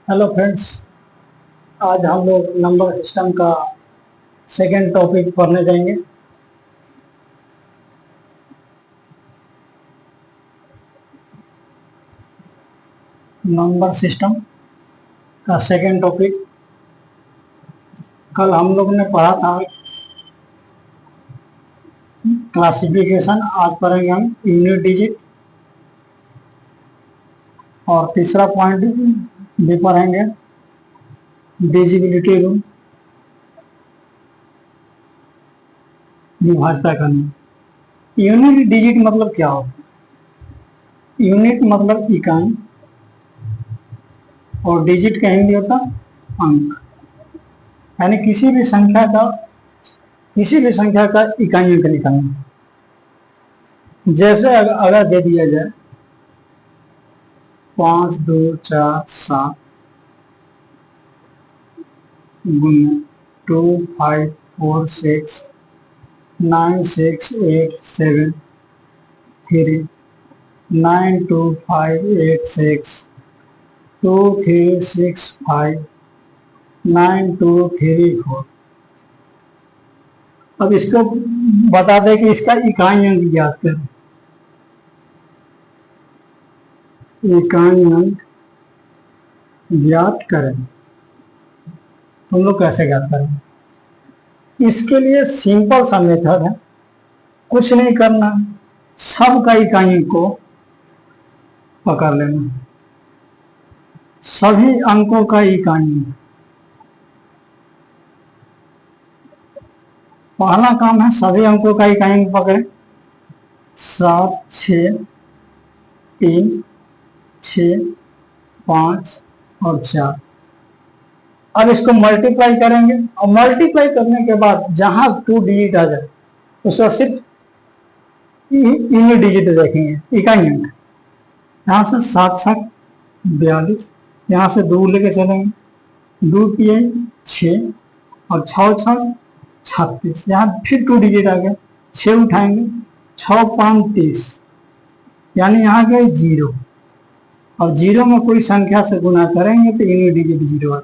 Hello friends. आज हम लोग नंबर सिस्टम का सेकेंड टॉपिक पढ़ने जाएंगे। नंबर सिस्टम का सेकेंड टॉपिक कल हम लोग ने पढ़ा था क्लासिफिकेशन। आज पढ़ेंगे हम यूनिट डिजिट और तीसरा पॉइंट भी पढ़ेंगे डिजिबिलिटी रूल, विभाज्यता करना। यूनिट डिजिट मतलब क्या होता है? यूनिट मतलब इकाई और डिजिट का हिंदी होता अंक, यानी किसी भी संख्या का इकाई अंक निकालना। जैसे अगर दे दिया जाए 5 2 4 7 गुना 2 5 4 6 9 6 8 7 3 9 2 5 8 6 2 3 6 5 9 2 3 4। अब इसको बता दें कि इसका इकाई अंक ज्ञात करें। इकाई अंक ज्ञात करें तो हम लोग कैसे ज्ञात करें? इसके लिए सिंपल सा मेथड है, कुछ नहीं करना, सब का इकाई अंक को पकड़ लेना, सभी अंकों का इकाई अंक। पहला काम है सभी अंकों का इकाई अंक पकड़े। 7 6 3 6 5 और 4। अब इसको मल्टीप्लाई करेंगे और मल्टीप्लाई करने के बाद जहां 2 डिजिट आ जाए उसका सिर्फ यूनिट डिजिट देखेंगे, इकाई अंक। यहाँ से 7 7 42, यहाँ से 2 लेके चलेंगे, 2 किए 6 और 6 6 36। यहाँ फिर 2 डिजिट आ गया, 6 उठाएंगे, 6 5 30, यानी यहाँ गए 0 और 0 में कोई संख्या से गुना करेंगे तो यूनिट डिजिट 0 आ।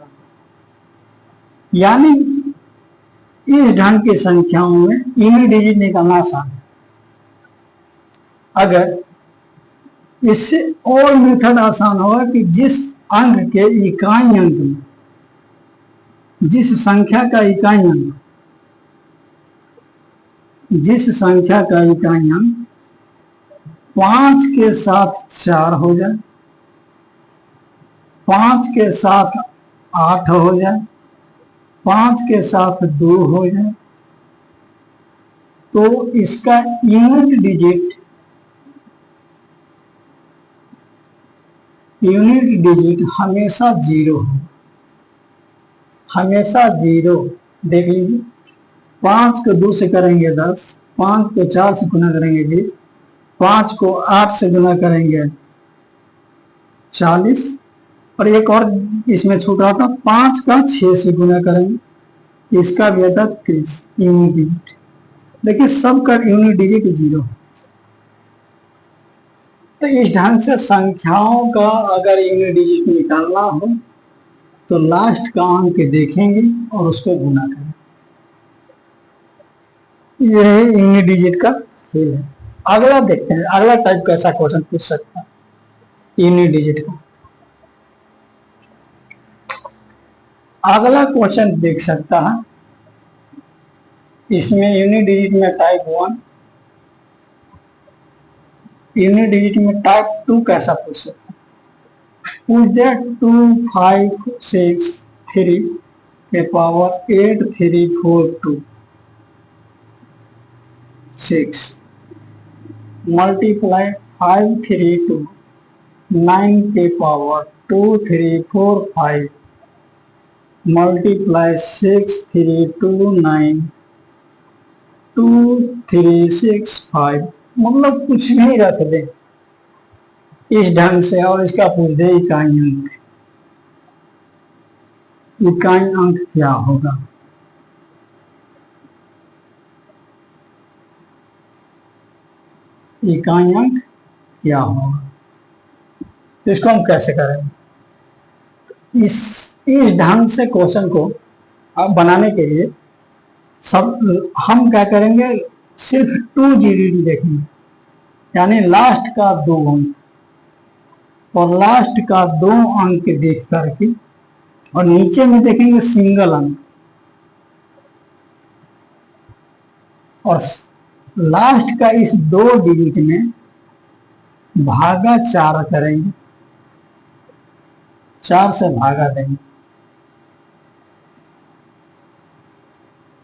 यानी इस ढंग की संख्याओं में यूनिट डिजिट निकालना आसान है। अगर इससे और मेथड आसान होगा कि जिस अंक के इकाई अंक में, जिस संख्या का इकाई अंक 5 के साथ 4 हो जाए, 5 के साथ 8 हो जाए, 5 के साथ 2 हो जाए, तो इसका यूनिट डिजिट हमेशा 0 हो, हमेशा 0। देख लीजिए, 5 को 2 से करेंगे 10, 5 को 4 से गुना करेंगे 20, 5 को 8 से गुना करेंगे 40, और एक और इसमें छूटा था, 5 का 6 से गुना करेंगे, इसका भी आता 30 यूनिट डिजिट। देखिए सबका यूनिट डिजिट 0। तो इस ढंग से संख्याओं का अगर यूनिट डिजिट निकालना हो तो लास्ट का अंक देखेंगे और उसको गुना करेंगे। यह है यूनिट डिजिट का खेल है। अगला देखते हैं, अगला टाइप का ऐसा क्वेश्चन पूछ सकता है यूनिट डिजिट का। अगला क्वेश्चन देख सकता है, इसमें यूनिट डिजिट में टाइप 1, यूनिट डिजिट में टाइप 2 कैसा पूछ सकता है? पूछ दे 2 5 6 3 के पावर 8 3 4 2 6 मल्टीप्लाई 5 3 2 9 के पावर 2 3 4 5 मल्टीप्लाई 6 3 2 9 2 3 6 5। मतलब कुछ नहीं रख दे इस ढंग से और इसका पूछ दे इकाई अंक। इकाई अंक क्या होगा? इकाई अंक क्या होगा? तो इसको हम कैसे करेंगे? इस ढंग से क्वेश्चन को बनाने के लिए सब हम क्या करेंगे, सिर्फ 2 देखेंगे, यानी लास्ट का 2 अंक, और लास्ट का 2 अंक देख करके और नीचे में देखेंगे सिंगल अंक, और लास्ट का इस 2 डिजिट में भागा 4 करेंगे, 4 से भागा देंगे,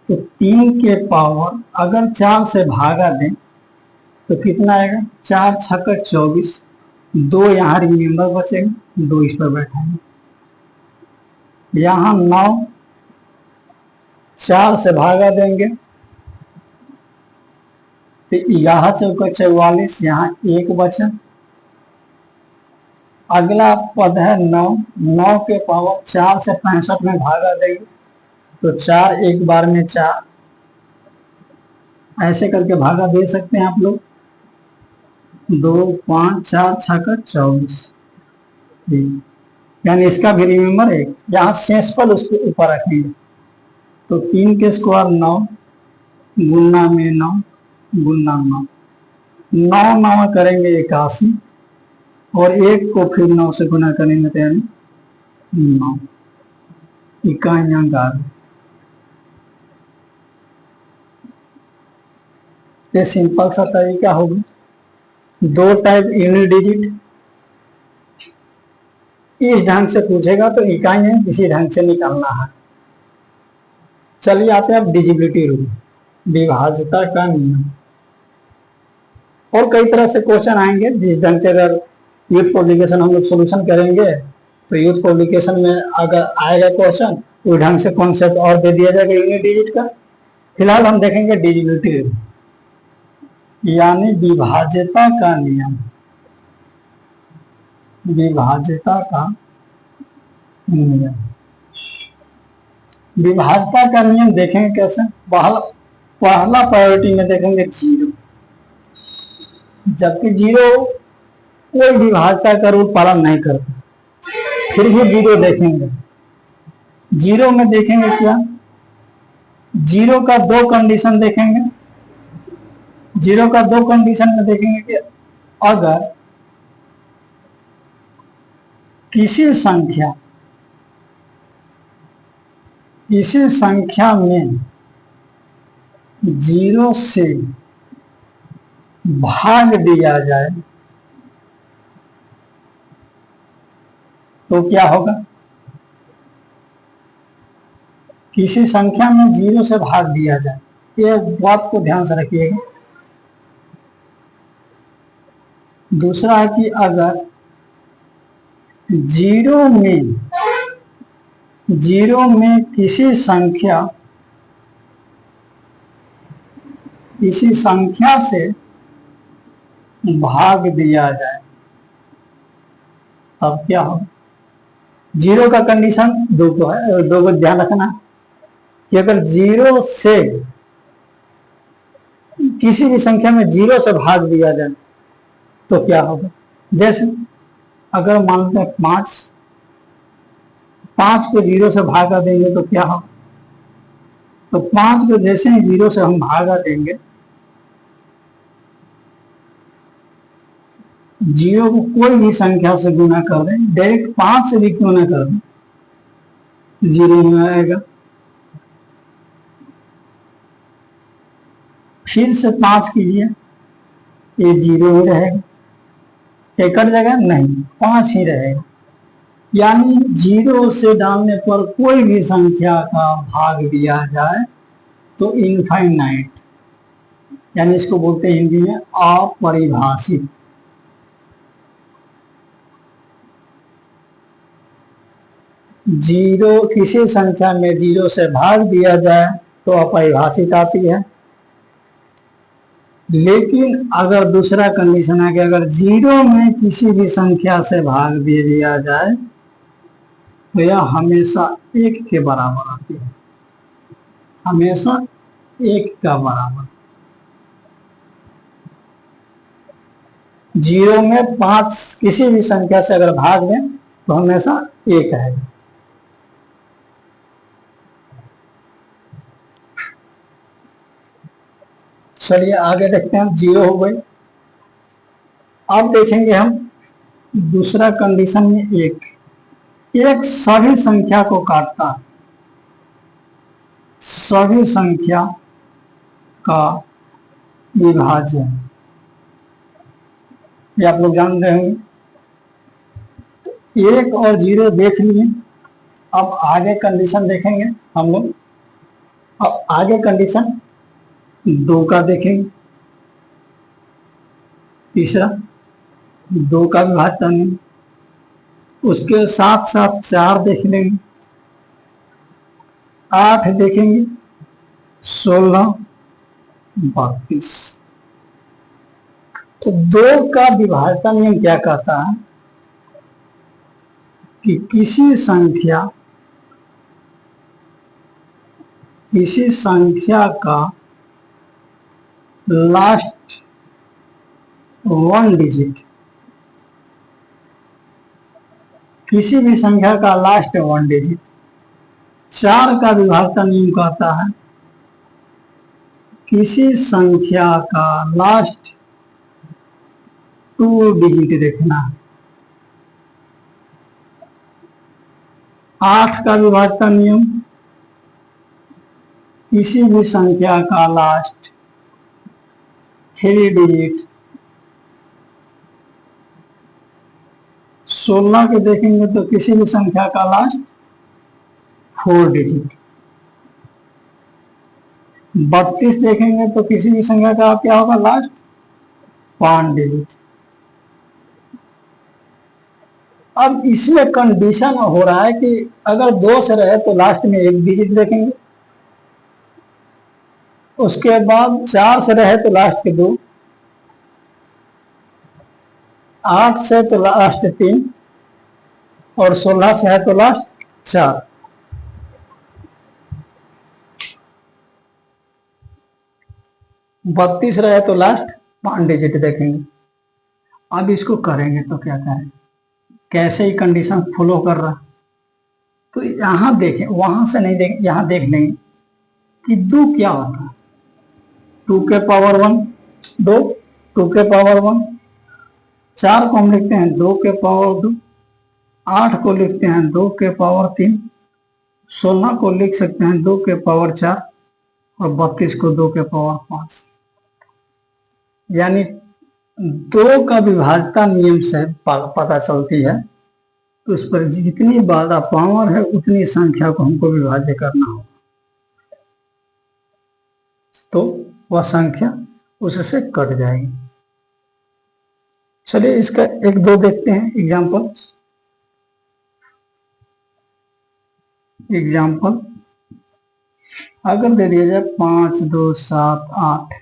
तो 3 के पावर अगर 4 से भागा दें तो कितना आएगा, 4 छक्का 24, 2 यहाँ रिमेंबर बचेगा, 2 इस पर बैठाएंगे, यहाँ 9, 4 से भागा देंगे तो 11 चौका 44, यहाँ 1 बचा, अगला पद है 9, 9 के पावर 4 से 65 में भागा देंगे तो 4 एक बार में 4, ऐसे करके भागा दे सकते हैं आप लोग, 2 5 4 छक्का 24, यानी इसका भी रिमेंबर है, यहाँ सेंसफल उसके ऊपर रखेंगे, तो 3 के स्क्वायर 9 गुना में 9 गुना 9, 9 9 करेंगे 81, और 1 को फिर 9 से गुना करेंगे तो यानी 9, इकाइयां गाल। ये सिंपल सा तरीका होगा, 2 टाइप यूनिट डिजिट, इस ढंग से पूछेगा तो इकाइयां इसी ढंग से निकालना है। चलिए आते हैं अब डिजिबिलिटी रूल, विभाज्यता का नियम, और कई तरह से क्वेश्चन आएंगे जिस ढंग से अगर यूथ पब्लिकेशन हम लोग सोल्यूशन करेंगे तो यूथ पब्लिकेशन में अगर आएगा क्वेश्चन उस ढंग से कॉन्सेप्ट और दे दिया जाएगा यूनिट डिजिट का। फिलहाल हम देखेंगे डिजिबिलिटी रूल, यानी विभाज्यता का नियम, विभाज्यता का नियम। विभाज्यता का नियम देखेंगे कैसे, पहला प्रायोरिटी में देखेंगे 0, जबकि 0 कोई विभाज्यता का रूल पालन नहीं करता, फिर भी 0 देखेंगे। 0 में देखेंगे क्या, 0 का 2 कंडीशन देखेंगे, 0 का 2 कंडीशन में देखेंगे कि अगर किसी संख्या में 0 से भाग दिया जाए तो क्या होगा, किसी संख्या में 0 से भाग दिया जाए, ये बात को ध्यान से रखिएगा। दूसरा है कि अगर 0 में किसी संख्या से भाग दिया जाए तब क्या होगा। 0 का कंडीशन 2 को है, 2 को ध्यान रखना कि अगर 0 से किसी भी संख्या में 0 से भाग दिया जाए तो क्या होगा। जैसे अगर मानते हैं 5 को 0 से भागा देंगे तो क्या होगा, तो 5 को जैसे ही 0 से हम भागा देंगे, 0 को कोई भी संख्या से गुना कर दें, डायरेक्ट 5 से भी क्यों ना कर दें, 0 में आएगा। फिर से 5 कीजिए, ये 0 ही रहेगा, एक जगह नहीं, 5 ही रहेगा। यानी 0 से डालने पर कोई भी संख्या का भाग दिया जाए तो इनफाइनाइट, यानी इसको बोलते हैं हिंदी में अपरिभाषित। किसी संख्या में 0 से भाग दिया जाए तो अपरिभाषित आती है। लेकिन अगर दूसरा कंडीशन है कि अगर 0 में किसी भी संख्या से भाग दे दिया जाए तो यह हमेशा 1 के बराबर आती है, हमेशा 1 का बराबर। 0 में 5 किसी भी संख्या से अगर भाग दें तो हमेशा 1 आएगा। चलिए आगे देखते हैं, 0 हो गई। अब देखेंगे हम दूसरा कंडीशन में एक एक सभी संख्या को काटता है, सभी संख्या का विभाजन, ये आप लोग जान रहे होंगे। 1 और 0 देख लिए। अब आगे कंडीशन देखेंगे हम लोग। अब आगे कंडीशन 2 का देखेंगे। तीसरा 2 का विभाजन, उसके साथ साथ 4 देख लेंगे, 8 देखेंगे, 16, 32। तो 2 का विभाजन नियम क्या कहता है कि किसी संख्या का लास्ट 1 डिजिट, किसी भी संख्या का लास्ट 1 डिजिट 4 का विभाजन नियम कहता है किसी संख्या का लास्ट 2 डिजिट देखना है। 8 का विभाजन नियम किसी भी संख्या का लास्ट 3 डिजिट। 16 के देखेंगे तो किसी भी संख्या का लास्ट 4 डिजिट। 32 देखेंगे तो किसी भी संख्या का क्या होगा, लास्ट 5 डिजिट। अब इसमें कंडीशन हो रहा है कि अगर 2 से रहे तो लास्ट में 1 डिजिट देखेंगे, उसके बाद 4 से रहे तो लास्ट के 2, 8 से तो लास्ट 3 और 16 से है तो लास्ट 4। बत्तीस रहे तो लास्ट 5 डिजिट देखेंगे। अब इसको करेंगे तो क्या करें, कैसे ही कंडीशन फॉलो कर रहा। तो यहां देखें, वहां से नहीं देखें, यहां देख लेंगे कि 2 क्या होता है। 2 के पावर 1 2, 2 के पावर 1, 4 को हम लिखते हैं 2 के पावर 2, 8 को लिखते हैं 2 के पावर 3, 16 को लिख सकते हैं 2 के पावर 4 और 32 को 2 के पावर 5। यानी 2 का विभाजता नियम से पता चलती है, तो उस पर जितनी ज्यादा पावर है उतनी संख्या को हमको विभाज्य करना होगा, तो वह संख्या उससे कट जाएगी। चलिए इसका 1-2 देखते हैं एग्जाम्पल। अगर दे दिया जाए 5, 2, 7, 8,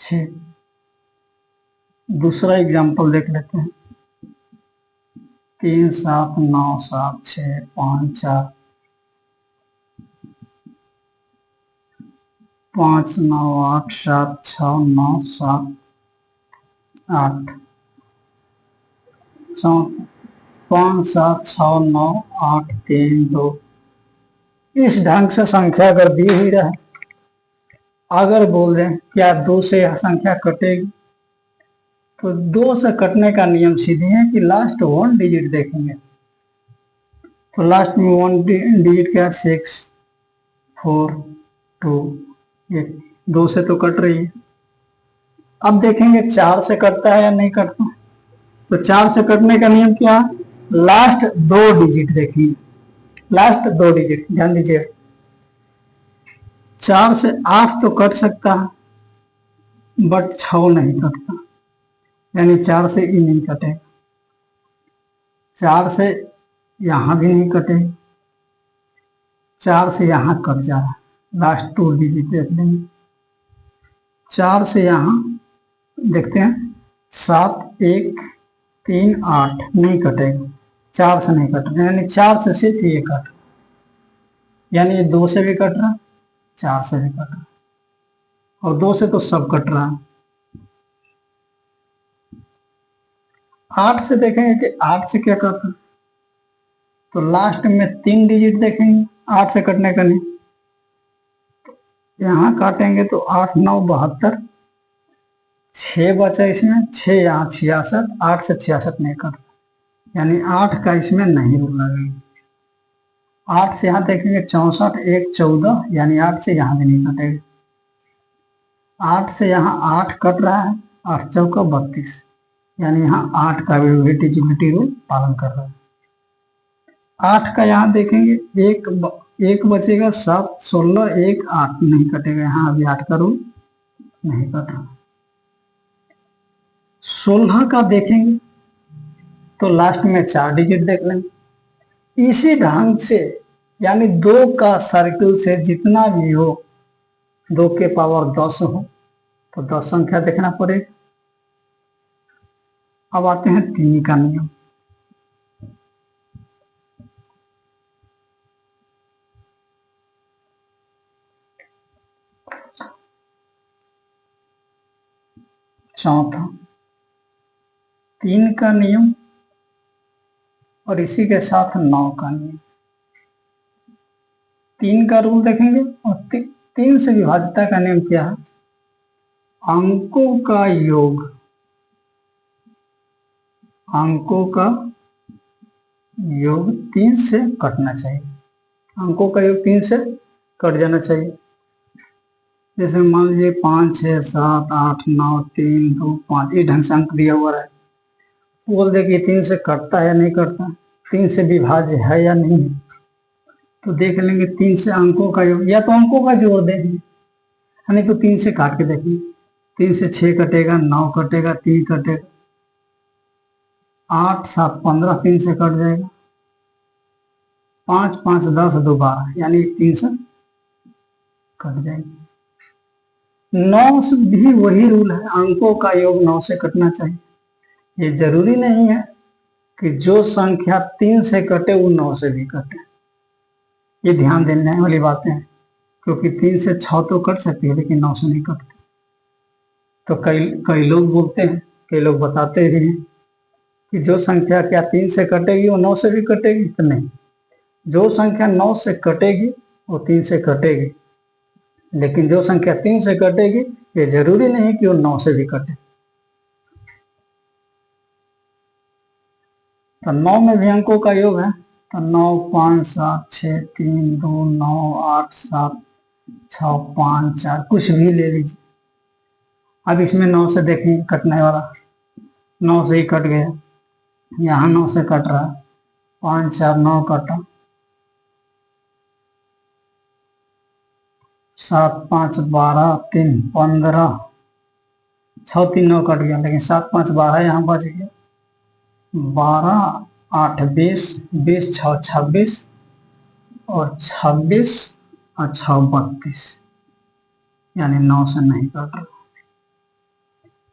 6। दूसरा एग्जाम्पल देख लेते हैं। 3, 7, 9, 7, 6, 5, 4, 5, 9, 8, 7, 6, 9, 7, 8, 5, 7, 6, 9, 8, 3, 2। इस ढंग से संख्या अगर दी हुई रहे, अगर बोल दें क्या 2 से यह संख्या कटेगी, तो 2 से कटने का नियम सीधे है कि लास्ट 1 डिजिट देखेंगे। तो लास्ट में 1 डिजिट क्या, 6, 4, 2, 1, 2 से तो कट रही है। अब देखेंगे 4 से कटता है या नहीं कटता। तो 4 से कटने का नियम क्या है, लास्ट 2 डिजिट देखेंगे, लास्ट 2 डिजिट। ध्यान दीजिए, 4 से 8 तो कट सकता है बट 6 नहीं कटता, यानी 4 से ई नहीं कटेगा, 4 से यहां भी नहीं कटेगा, 4 से यहां कट जा रहा है, लास्ट 2 डिजिट देख लेंगे। 4 से यहां देखते हैं 7, 1, 3, 8 नहीं कटेगा, 4 से नहीं कट रहा, यानी 4 से सिर्फ ये कट, यानी ये 2 से भी कट रहा, 4 से भी कट रहा और 2 से तो सब कट रहा है। 8 से देखेंगे कि 8 से क्या करता, तो लास्ट में 3 डिजिट देखेंगे 8 से कटने का नहीं। यहां काटेंगे तो 8, 9, 72, 6 बचा इसमें, 6 यहाँ 66, 8 से 66 नहीं कट, यानी 8 का इसमें नहीं रूल लगेगा। 8 से यहाँ देखेंगे 64, 1 14, यानी 8 से यहाँ भी नहीं कटेगा। 8 से यहाँ 8 कट रहा है, 8 चौका 32, यानी यहाँ 8 का भी डिविजिबिलिटी रूल पालन कर रहा है। 8 का यहाँ देखेंगे एक बचेगा, 7 16, 1 8 नहीं कटेगा, यहाँ अभी 8 का रूल नहीं कट रहा। 16 का देखेंगे तो लास्ट में 4 डिजिट देख लेंगे। इसी ढंग से यानी 2 का सर्किल से जितना भी हो, 2 के पावर 10 हो तो 10 संख्या देखना पड़ेगा। अब आते हैं 3 का नियम। चौथा 3 का नियम और इसी के साथ 9 का नियम। 3 का रूल देखेंगे और 3 से विभाज्यता का नियम क्या है? अंकों का योग, अंकों का योग 3 से कटना चाहिए। अंकों का योग 3 से कट जाना चाहिए। जैसे मान लीजिए 5 6 7 8 9 3 2 5, इस ढंग से अंक दिया हुआ है, बोल दे कि 3 से कटता है या नहीं कटता, 3 से विभाज्य है या नहीं है, तो देख लेंगे 3 से अंकों का योग, या तो अंकों का जोड़ देंगे, नहीं तो 3 से काट के देखेंगे। 3 से 6 कटेगा, 9 कटेगा, 3 कटेगा, 8 7 15, 3 से कट जाएगा, 5 5 10 2 12, यानी 3 से कट जाएगी। 9 से भी वही रूल है, अंकों का योग 9 से कटना चाहिए। ये जरूरी नहीं है कि जो संख्या 3 से कटे वो 9 से भी कटे, ये ध्यान देने वाली बातें हैं, क्योंकि 3 से 6 तो कट सकती है लेकिन 9 से नहीं कटती। तो कई लोग बोलते हैं, कई लोग बताते भी हैं कि जो संख्या क्या 3 से कटेगी वो 9 से भी कटेगी, तो नहीं, जो संख्या 9 से कटेगी वो 3 से कटेगी, लेकिन जो संख्या 3 से कटेगी ये जरूरी नहीं कि वो 9 से भी कटे। तो 9 में भी अंकों का योग है, तो 9 5 7 6 3 2 9 8 7 6 5 4, कुछ भी ले लीजिए। अब इसमें 9 से देखेंगे कटने वाला, 9 से ही कट गया, यहाँ 9 से कट रहा, 5 4 9 कटा, 7 5 12 3 15, 6 3 9 कट गया, लेकिन 7 5 12 यहाँ बच गया, 12 8 20, 20 6 26 और 26 और 6 32, यानी 9 से नहीं कट रहा।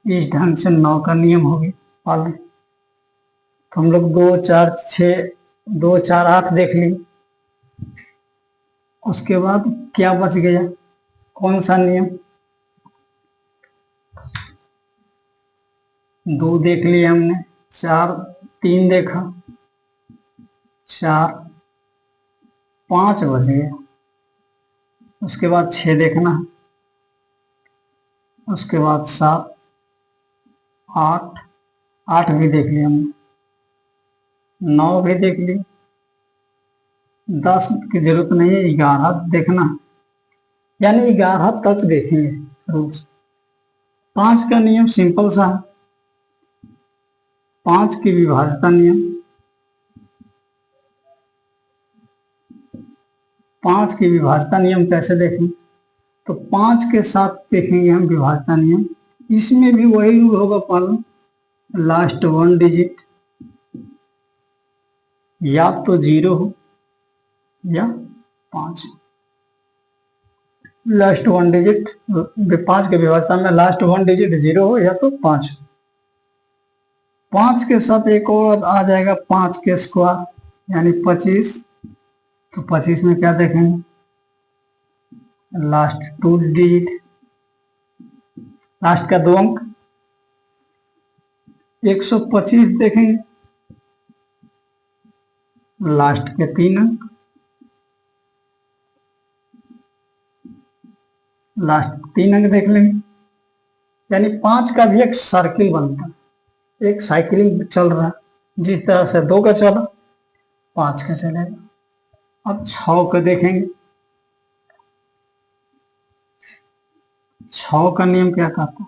इस ढंग से 9 का नियम हो गया पालन। तो हम लोग 2 4 6 2 4 8 देख ली, उसके बाद क्या बच गया, कौन सा नियम? 2 देख लिया हमने, 4 3 देखा, 4 5 बच गया, उसके बाद 6 देखना, उसके बाद 7 8 8 भी देख लिया हमने, 9 भी देख ली, 10 की जरूरत नहीं है, 11 देखना, यानी 11 तक देखेंगे रोज। 5 का नियम सिंपल सा है, 5 की विभाज्यता नियम, 5 की विभाज्यता नियम कैसे देखें? तो 5 के साथ देखेंगे हम विभाज्यता नियम, इसमें भी वही रूल होगा पालन, लास्ट 1 डिजिट या तो 0 हो या 5, लास्ट 1 डिजिट 5 के विभाज्यता में लास्ट 1 डिजिट 0 हो या तो 5 हो। 5 के साथ एक और आ जाएगा 5 के स्क्वायर यानी 25, तो 25 में क्या देखेंगे, लास्ट 2 डिजिट, लास्ट का 2 अंक, 125 देखेंगे, लास्ट के 3 अंक, लास्ट 3 अंक देख लेंगे, यानी 5 का भी एक सर्किल बनता है, एक साइकिलिंग चल रहा है। जिस तरह से 2 का चला 5 का चलेगा। अब 6 को देखेंगे। 6 का नियम क्या कहता है?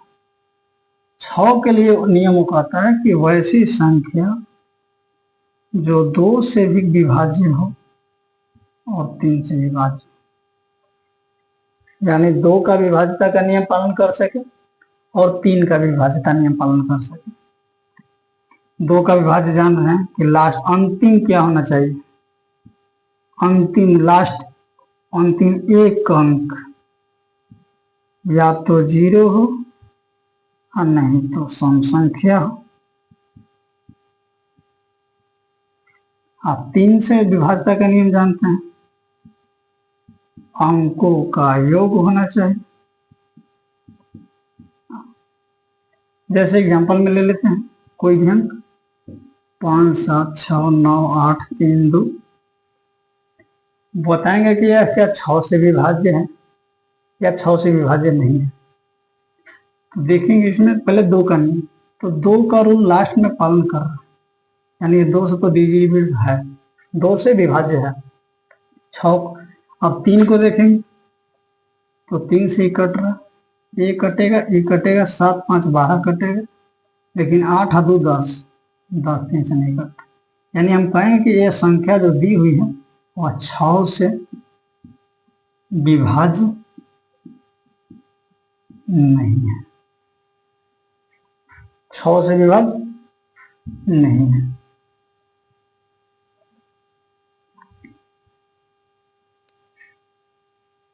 6 के लिए नियम वो कहता है कि वैसी संख्या जो 2 से भी विभाज्य हो और 3 से विभाज्य, यानी 2 का विभाज्यता का नियम पालन कर सके और 3 का विभाज्यता नियम पालन कर सके। 2 का विभाज्य जान रहे हैं कि लास्ट अंतिम क्या होना चाहिए? अंतिम लास्ट अंतिम एक अंक या तो 0 हो और नहीं तो सम संख्या हो। आप 3 से विभाज्यता का नियम जानते हैं, अंकों का योग होना चाहिए। जैसे एग्जांपल में ले लेते हैं कोई भी अंक 5 7 6 9 8 3 2, बताएंगे कि यह क्या 6 से विभाज्य है या 6 से विभाज्य नहीं है। तो देखेंगे इसमें पहले 2 का नियम, तो 2 का रूल लास्ट में पालन कर रहा है, यानी 2 से तो डिविजिबल है, 2 से विभाज्य है 6। अब 3 को देखेंगे तो 3 से ही कट रहा, ये कटेगा ये कटेगा, 7 5 12 कटेगा, लेकिन 8 और 2 10, 10 3 से नहीं कटता। यानी हम कहेंगे कि यह संख्या जो दी हुई है वह 6 से विभाज्य नहीं है, 6 से विभाज्य नहीं है।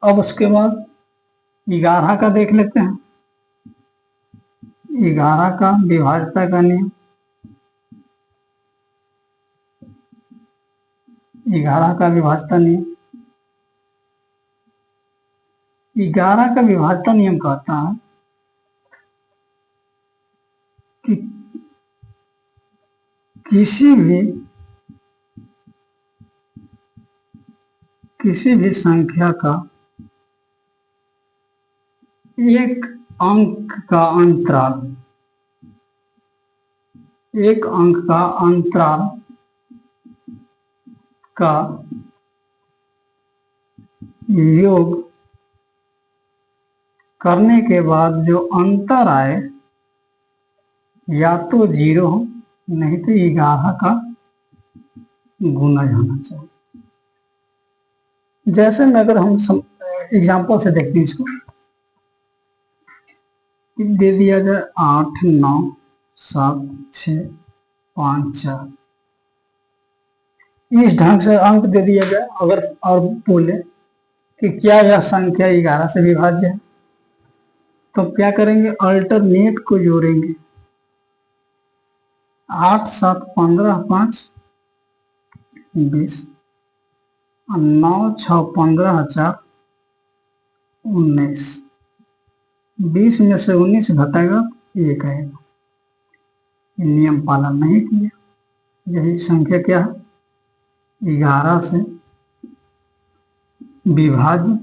अब उसके बाद 11 का देख लेते हैं। 11 का विभाज्यता का नियम, 11 का विभाज्यता नियम, 11 का विभाज्यता नियम कहता है कि किसी भी संख्या का एक अंक का अंतराल, एक अंक का अंतराल का योग करने के बाद जो अंतर आए या तो 0 हो नहीं तो 11 का गुणज होना चाहिए। जैसे में अगर हम एग्जाम्पल से देखते हैं इसको, दे दिया जाए 8 9 7 6 5 4, इस ढंग से अंक दे दिया जाए अगर, और बोले कि क्या यह संख्या 11 से विभाज्य है, तो क्या करेंगे? अल्टरनेट को जोड़ेंगे। 8 7 15 5 20, 9 6 15 4 19, 20 में से 19 घटेगा 1 आएगा। नियम पालन नहीं किया, यही संख्या क्या है? 11 से विभाज्य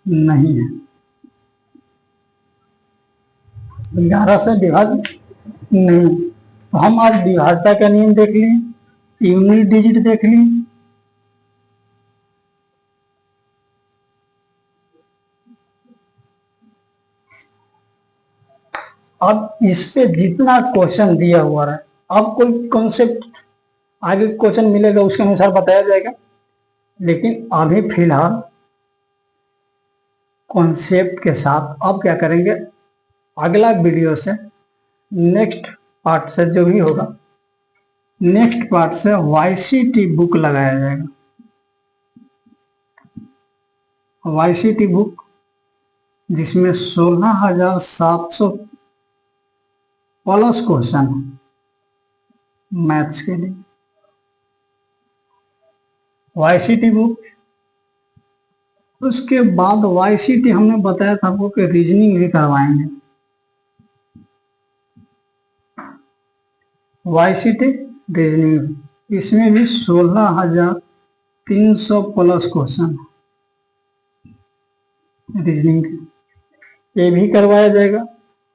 नहीं है, 11 से विभाज्य नहीं। तो हम आज विभाज्यता का नियम देख लिए, यूनिट डिजिट देख लिए, अब इस पे जितना क्वेश्चन दिया हुआ है, अब कोई कॉन्सेप्ट आगे क्वेश्चन मिलेगा उसके अनुसार बताया जाएगा, लेकिन अभी फिलहाल कॉन्सेप्ट के साथ अब क्या करेंगे, अगला वीडियो से नेक्स्ट पार्ट से जो भी होगा, नेक्स्ट पार्ट से YCT बुक लगाया जाएगा। YCT बुक जिसमें 16,700 प्लस क्वेश्चन है मैथ्स के लिए। YCT बुक, उसके बाद YCT हमने बताया था आपको कि रीजनिंग भी करवाएंगे। YCT रीजनिंग, इसमें भी 16,300 प्लस क्वेश्चन रीजनिंग के, ये भी करवाया जाएगा।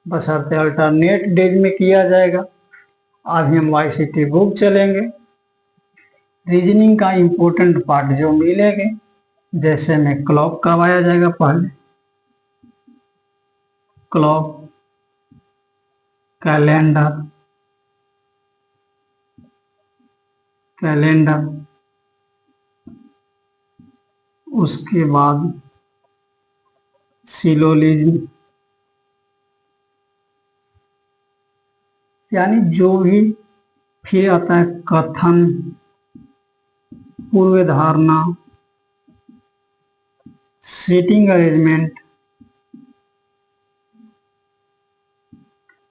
बशर्ते अल्टरनेट डेज में किया जाएगा। अभी हम YCT बुक चलेंगे। रीजनिंग का इम्पोर्टेंट पार्ट जो मिलेंगे, जैसे में क्लॉक कब आया जाएगा, पहले क्लॉक, कैलेंडर, कैलेंडर, उसके बाद सिलोलिज्म, यानी जो भी, फिर आता है कथन, पूर्व धारणा, सीटिंग अरेंजमेंट,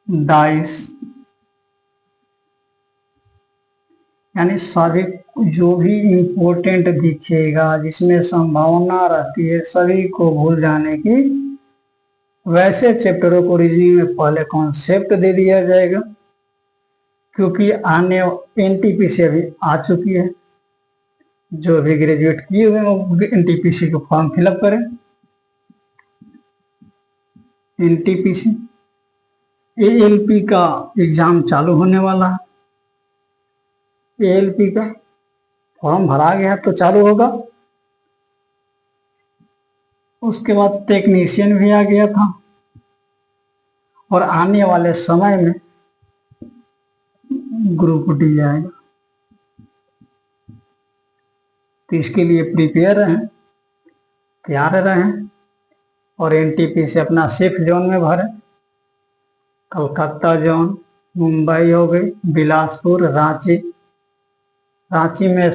डाइस, यानी सभी जो भी इम्पोर्टेंट दिखेगा, जिसमें संभावना रहती है सभी को भूल जाने की, वैसे चैप्टरों को रीजनिंग में पहले कॉन्सेप्ट दे दिया जाएगा। क्योंकि आने NTPC अभी आ चुकी है, जो अभी ग्रेजुएट किए हुए हैं वो NTPC को फॉर्म फिलअप करें। NTPC ALP का एग्जाम चालू होने वाला है। ALP का फॉर्म भरा गया तो चालू होगा। उसके बाद टेक्नीशियन भी आ गया था, और आने वाले समय में ग्रुप डी आएगा। तो इसके लिए प्रिपेयर रहें, तैयार रहें, और NTPC अपना सेफ जोन में भरें। कलकत्ता जोन, मुंबई हो गई, बिलासपुर, रांची, रांची में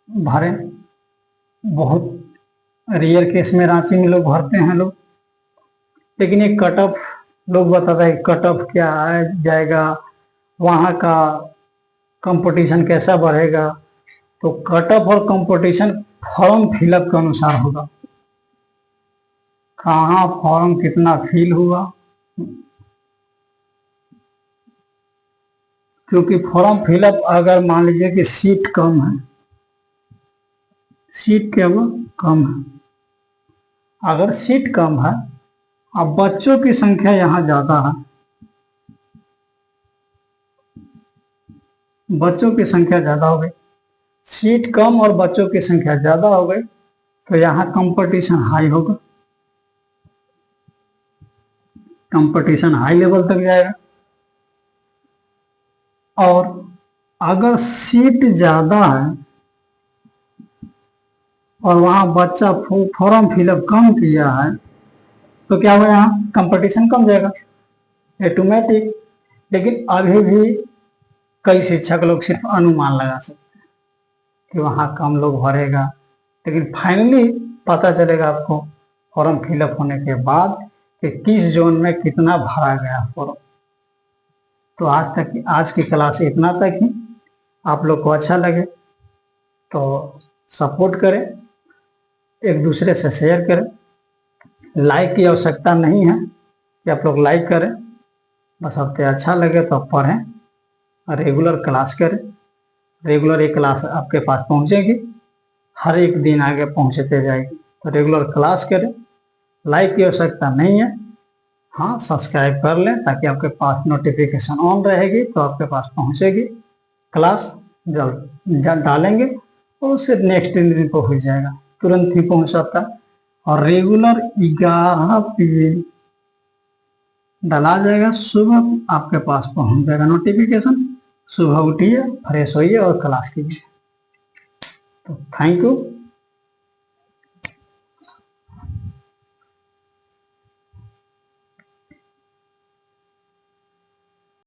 भरें। बहुत रेयर केस में रांची में लोग भरते हैं लोग, लेकिन एक कट ऑफ लोग बताता है कट ऑफ क्या है जाएगा, वहाँ का कंपटीशन कैसा बढ़ेगा। तो कट ऑफ और कंपटीशन फॉर्म फिलअप के अनुसार होगा, कहाँ फॉर्म कितना फिल हुआ। क्योंकि फॉर्म फिलअप अगर मान लीजिए कि सीट कम है, सीट केवल कम है, अगर सीट कम है अब बच्चों की संख्या यहाँ ज्यादा है, बच्चों की संख्या ज्यादा हो गई, सीट कम और बच्चों की संख्या ज्यादा हो गई, तो यहाँ कंपटीशन हाई होगा, कंपटीशन हाई लेवल तक जाएगा। और अगर सीट ज्यादा है और वहां बच्चा फॉर्म फिलअप कम किया है, तो क्या हुआ, यहाँ कंपटीशन कम जाएगा ऑटोमेटिक। लेकिन अभी भी कई शिक्षक लोग सिर्फ अनुमान लगा सकते हैं कि वहां कम लोग भरेगा, लेकिन फाइनली पता चलेगा आपको फॉर्म फिलअप होने के बाद कि किस जोन में कितना भरा गया फॉर्म। तो आज की क्लास इतना तक ही। आप लोग को अच्छा लगे तो सपोर्ट करें, एक दूसरे से शेयर करें। लाइक की आवश्यकता नहीं है कि आप लोग लाइक करें, बस आपको अच्छा लगे तो आप पढ़ें, रेगुलर क्लास करें। रेगुलर एक क्लास आपके पास पहुंचेगी, हर एक दिन आगे पहुंचते जाएगी। तो रेगुलर क्लास करें, लाइक की आवश्यकता नहीं है। हाँ, सब्सक्राइब कर लें ताकि आपके पास नोटिफिकेशन ऑन रहेगी, तो आपके पास पहुंचेगी क्लास। जल्द डालेंगे और उससे नेक्स्ट दिन को हो जाएगा, तुरंत ही पहुंच सकता। और रेगुलर 11 PM डाला जाएगा, सुबह आपके पास पहुंच जाएगा नोटिफिकेशन। सुबह उठिए, फ्रेश होइए और क्लास कीजिए। तो थैंक यू।